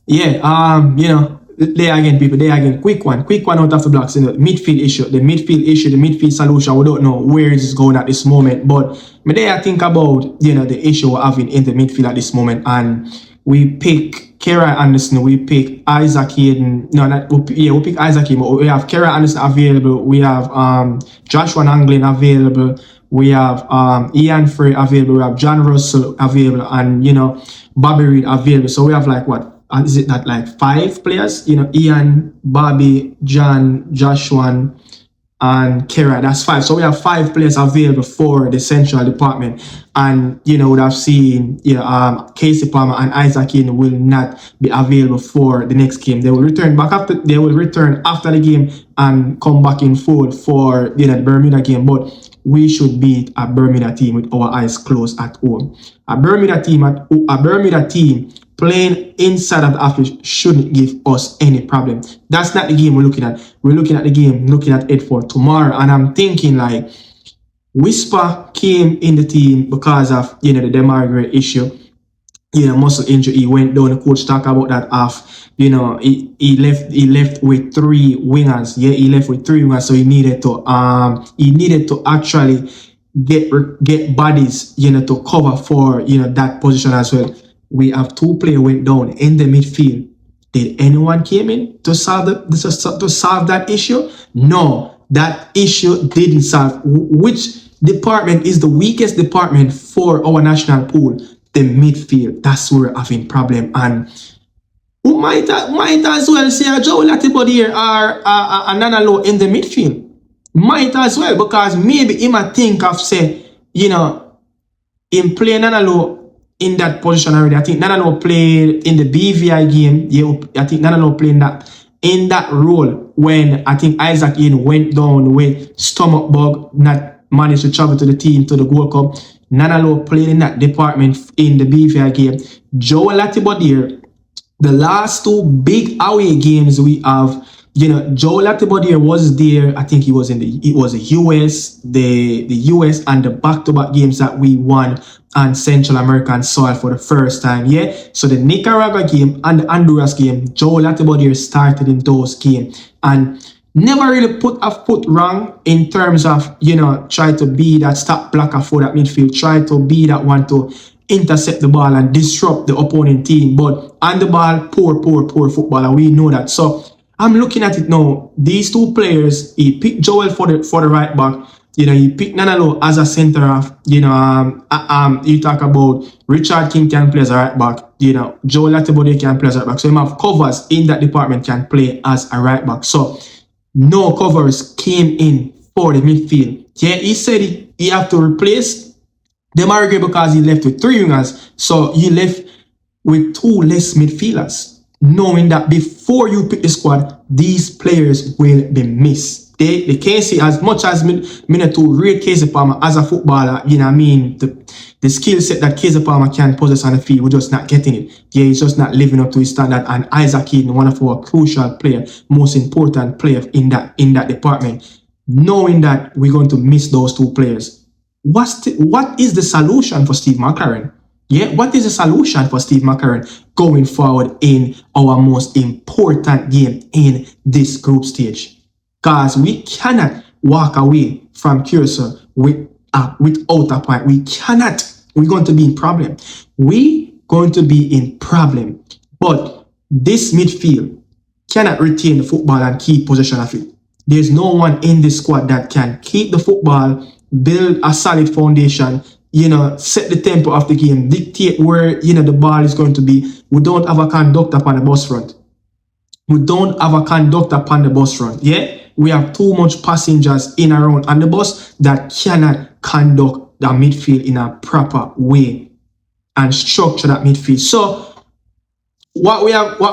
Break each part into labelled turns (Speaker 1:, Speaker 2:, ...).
Speaker 1: Yeah, there again, people, there again, quick one out of the blocks, midfield issue, the midfield solution, we don't know where it is going at this moment, but I think about, the issue we're having in the midfield at this moment, and we pick Kera Anderson, we pick Isaac Hayden, we pick Isaac Hayden, but we have Kera Anderson available, we have Joshua Anglin available, we have Ian Frey available, we have John Russell available, and, Bobby Reed available, so we have like what? Is it not like 5 players? Ian, Bobby, John, Joshua, and Kera. That's 5. So we have 5 players available for the central department. And, would have seen, Casey Palmer and Isaac Hayden will not be available for the next game. They will return after the game and come back in full for, the Bermuda game. But we should beat a Bermuda team with our eyes closed at home. A Bermuda team playing inside of the office shouldn't give us any problem. That's not the game we're looking at. We're looking at the game, looking at it for tomorrow. And I'm thinking like, Whisper came in the team because of, the Demargre issue. Muscle injury. He went down. The coach talked about that off. He left with 3 wingers. Yeah, he left with 3 wingers. So he needed to actually get bodies, to cover for, that position as well. We have 2 players went down in the midfield. Did anyone came in to solve that issue? No, that issue didn't solve. Which department is the weakest department for our national pool? The midfield. That's where we're having problem. And we might as well say a Joe Lati here or a Nanalo in the midfield. Might as well, because maybe he might think of say, in playing Nanalo in that position already. I think Nanalo played in the BVI game. Yeah, I think Nanalo played in that role when I think Isaac Hayden went down with stomach bug, not managed to travel to the team to the Gold Cup. Nanalo played in that department in the BVI game. Joe Lati, the last 2 big away games we have, Joe Lati was there. I think it was the US, the US and the back-to-back games that we won on Central American soil for the first time. Yeah. So the Nicaragua game and the Honduras game, Joe Lati started in those games and never really put a foot wrong in terms of, try to be that stop blocker for that midfield, try to be that one to intercept the ball and disrupt the opponent team. But on the ball, poor footballer. We know that. So I'm looking at it now. These 2 players, he picked Joel for the right back. He picked Nanalo as a centre half. You talk about Richard King can play as a right back. Joe Latibode can play as a right back. So him have covers in that department can play as a right back. So no covers came in for the midfield. Yeah, he said he have to replace Demargre because he left with 3 wingers. So he left with 2 less midfielders, knowing that before you pick the squad, these players will be missed. They can't see as much as me to rate Casey Palmer as a footballer. The skill set that Casey Palmer can possess on the field, we're just not getting it. Yeah, he's just not living up to his standard. And Isaac Hayden, one of our crucial players, most important player in that department, knowing that we're going to miss those 2 players. What is the solution for Steve McLaren? Yeah, what is the solution for Steve McLaren going forward in our most important game in this group stage? Because we cannot walk away from Curacao without a point. We cannot. We're going to be in problem. But this midfield cannot retain the football and keep possession of it. There's no one in this squad that can keep the football, build a solid foundation, set the tempo of the game, dictate where, the ball is going to be. We don't have a conductor upon the bus front. Yeah? We have too much passengers in and around on the bus that cannot conduct the midfield in a proper way and structure that midfield. So what we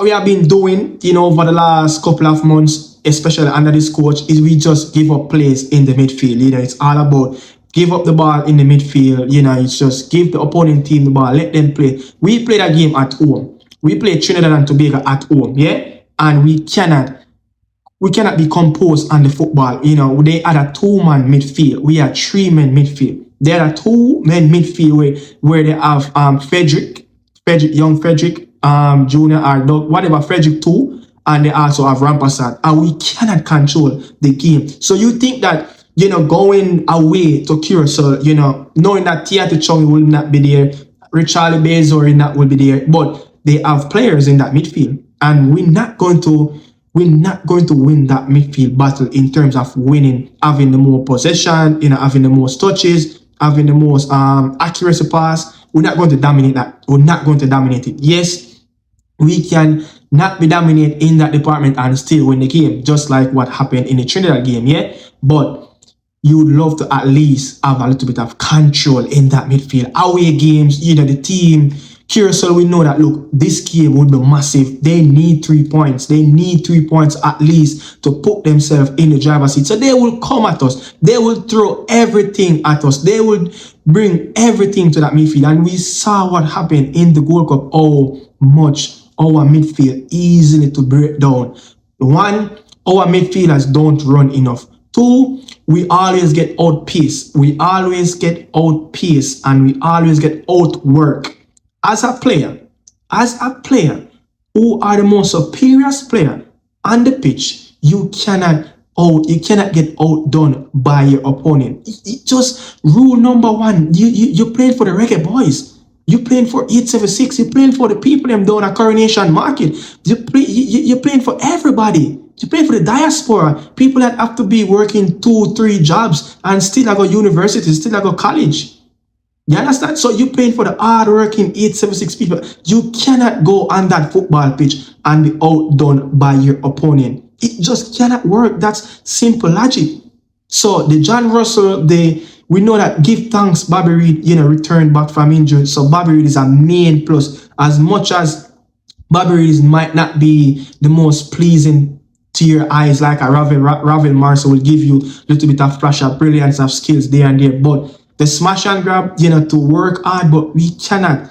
Speaker 1: have been doing, over the last couple of months, especially under this coach, is we just give up plays in the midfield. It's all about give up the ball in the midfield. It's just give the opponent team the ball, let them play. We play that game at home. We play Trinidad and Tobago at home, yeah, and we cannot be composed on the football. They are a 2-man midfield. We are 3-man midfield. They are 2-man midfield where they have young Frederick, Junior or whatever, Frederick too, and they also have Rampasad, and we cannot control the game. So you think that, going away to Curacao, knowing that Tiatu Chung will not be there, Richarlie Bezori will be there, but they have players in that midfield, and we're not going to win that midfield battle in terms of winning, having the more possession, having the most touches, having the most accuracy pass. We're not going to dominate that. We're not going to dominate it. Yes, we can not be dominant in that department and still win the game, just like what happened in the Trinidad game, yeah? But you would love to at least have a little bit of control in that midfield. Away games, the team, Curacao, we know that, look, this game would be massive. They need 3 points. They need 3 points at least to put themselves in the driver's seat. So they will come at us. They will throw everything at us. They will bring everything to that midfield. And we saw what happened in the Gold Cup, how much our midfield easily to break down. One, our midfielders don't run enough. Two, we always get outpaced. We always get outpaced and we always get outworked. As a player who are the most superior player on the pitch, you cannot get outdone by your opponent. It just rule number one. You playing for the Reggae Boyz. You playing for 876. You playing for the people them down at Coronation Market. You playing for everybody. You play for the diaspora. People that have to be working 2-3 jobs and still go university, still go college. You understand? So you playing for the hard-working 876 people. You cannot go on that football pitch and be outdone by your opponent. It just cannot work. That's simple logic. So the John Russell, we know that give thanks Bobby Reid, returned back from injury. So Bobby Reid is a main plus. As much as Bobby Reid might not be the most pleasing to your eyes, like a Ravel Marcel will give you a little bit of flash of brilliance of skills there and there, but the smash and grab, to work hard, but we cannot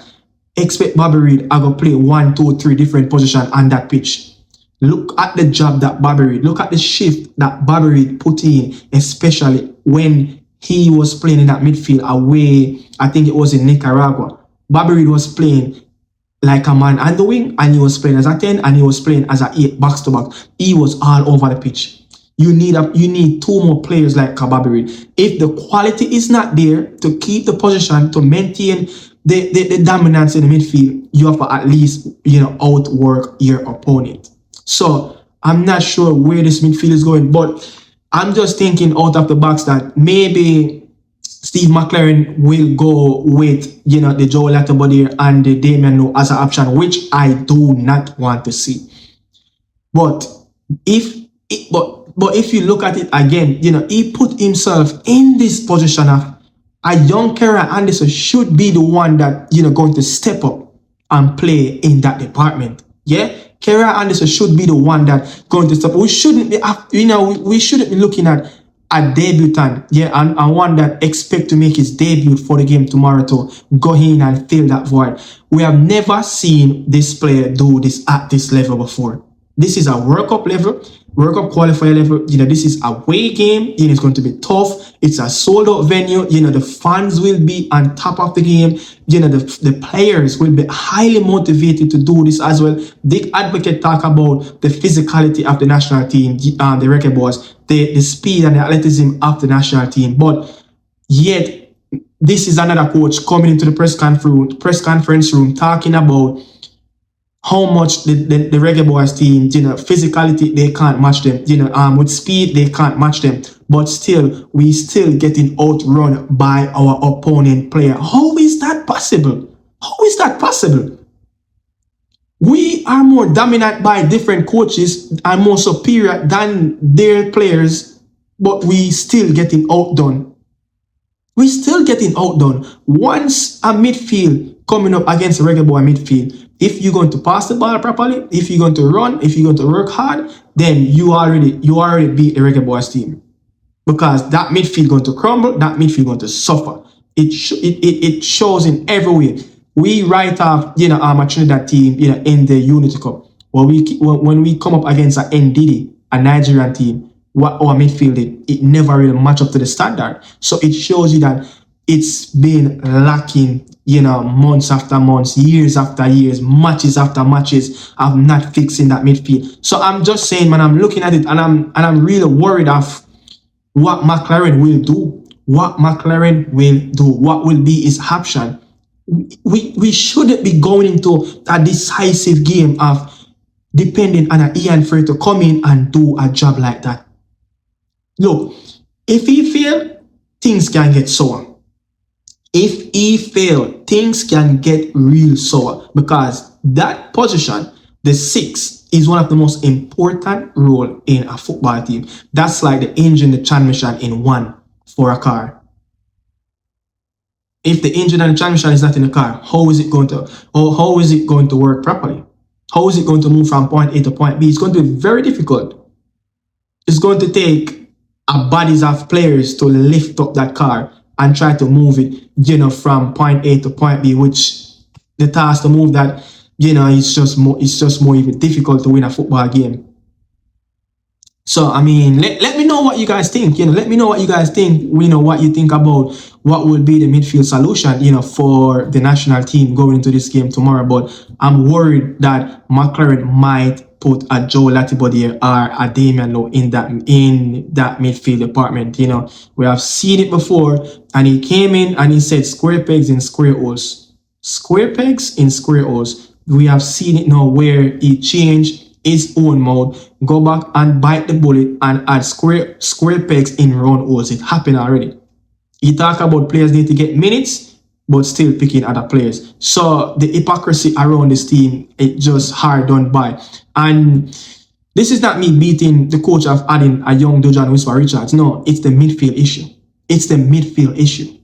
Speaker 1: expect Bobby Reid to go play 1, 2, 3 different positions on that pitch. Look at the job that Bobby Reid, look at the shift that Bobby Reid put in, especially when he was playing in that midfield away, I think it was in Nicaragua. Bobby Reid was playing like a man on the wing, and he was playing as a 10, and he was playing as a 8, box to box. He was all over the pitch. You need 2 more players like Bobby Reid. If the quality is not there to keep the position, to maintain the dominance in the midfield, you have to at least outwork your opponent. So I'm not sure where this midfield is going, but I'm just thinking out of the box that maybe Steve McLaren will go with the Joe Lati and the Damien Lowe as an option, which I do not want to see. But if you look at it again, he put himself in this position of a young Kieran Anderson should be the one that going to step up and play in that department. Yeah, Kieran Anderson should be the one that going to step up. We shouldn't be we shouldn't be looking at a debutant, and one that expect to make his debut for the game tomorrow to go in and fill that void. We have never seen this player do this at this level before. This is a World Cup level, World Cup qualifier level. This is a away game. It's going to be tough. It's a sold out venue. The fans will be on top of the game. The players will be highly motivated to do this as well. Dick Advocate talk about the physicality of the national team, the Reggae Boyz, the speed and the athleticism of the national team. But yet, this is another coach coming into the press conference room talking about how much the Reggae Boyz team, physicality, they can't match them. With speed, they can't match them. But still, we still getting outrun by our opponent player. How is that possible? How is that possible? We are more dominant by different coaches and more superior than their players, but we still getting outdone. We're still getting outdone. Once a midfield coming up against a Reggae Boy midfield, if you're going to pass the ball properly, if you're going to run, if you're going to work hard, then you already beat the Reggae Boyz team. Because that midfield going to crumble, that midfield going to suffer. It shows in every way. We write off, our Trinidad team, in the Unity Cup. When we come up against a NDD, a Nigerian team, what our midfield did, it never really match up to the standard. So it shows you that it's been lacking months after months, years after years, matches after matches of not fixing that midfield. So I'm just saying, man, I'm looking at it and I'm really worried of what McLaren will do. What McLaren will do. What will be his option. We shouldn't be going into a decisive game of depending on an Ian Frey to come in and do a job like that. Look, if he fail, things can get sour. If he fail, things can get real sour because that position, the 6, is one of the most important role in a football team. That's like the engine, the transmission in one for a car. If the engine and the transmission is not in the car, how is it going to work properly? How is it going to move from point A to point B? It's going to be very difficult. It's going to take a bodies of players to lift up that car and try to move it, from point A to point B, which the task to move that, it's just more even difficult to win a football game. So, I mean, let me know what you guys think. Let me know what you guys think. What you think about what will be the midfield solution, for the national team going into this game tomorrow. But I'm worried that McLaren might put a Joe Lati or a Damian Lowe in that midfield department. We have seen it before, and he came in and he said square pegs in square holes. Square pegs in square holes. We have seen it now where he changed his own mode, go back and bite the bullet and add square pegs in round holes. It happened already. He talk about players need to get minutes, but still picking other players. So the hypocrisy around this team, it just hard done by. And this is not me beating the coach of adding a young Dujan Whisper Richards. No, it's the midfield issue. It's the midfield issue.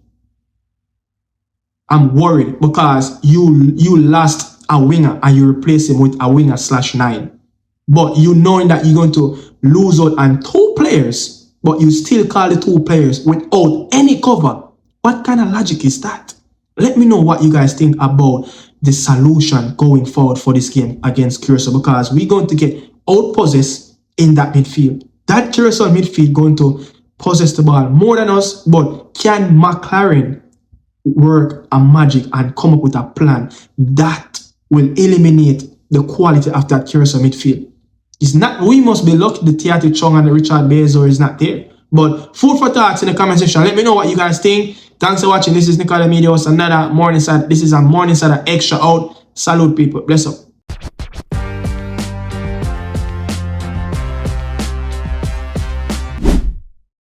Speaker 1: I'm worried because you lost a winger and you replace him with a winger /9. But knowing that you're going to lose out on 2 players, but you still call the 2 players without any cover. What kind of logic is that? Let me know what you guys think about the solution going forward for this game against Curacao, because we're going to get out-possessed in that midfield. That Curacao midfield going to possess the ball more than us, but can McLaren work a magic and come up with a plan that will eliminate the quality of that Curacao midfield? It's not, we must be lucky the Tiati Chong and the Richard Bezor is not there. But food for thoughts in the comment section. Let me know what you guys think. Thanks for watching. This is Nicardo Media House. This is a Morningside extra out. Salute people. Bless up.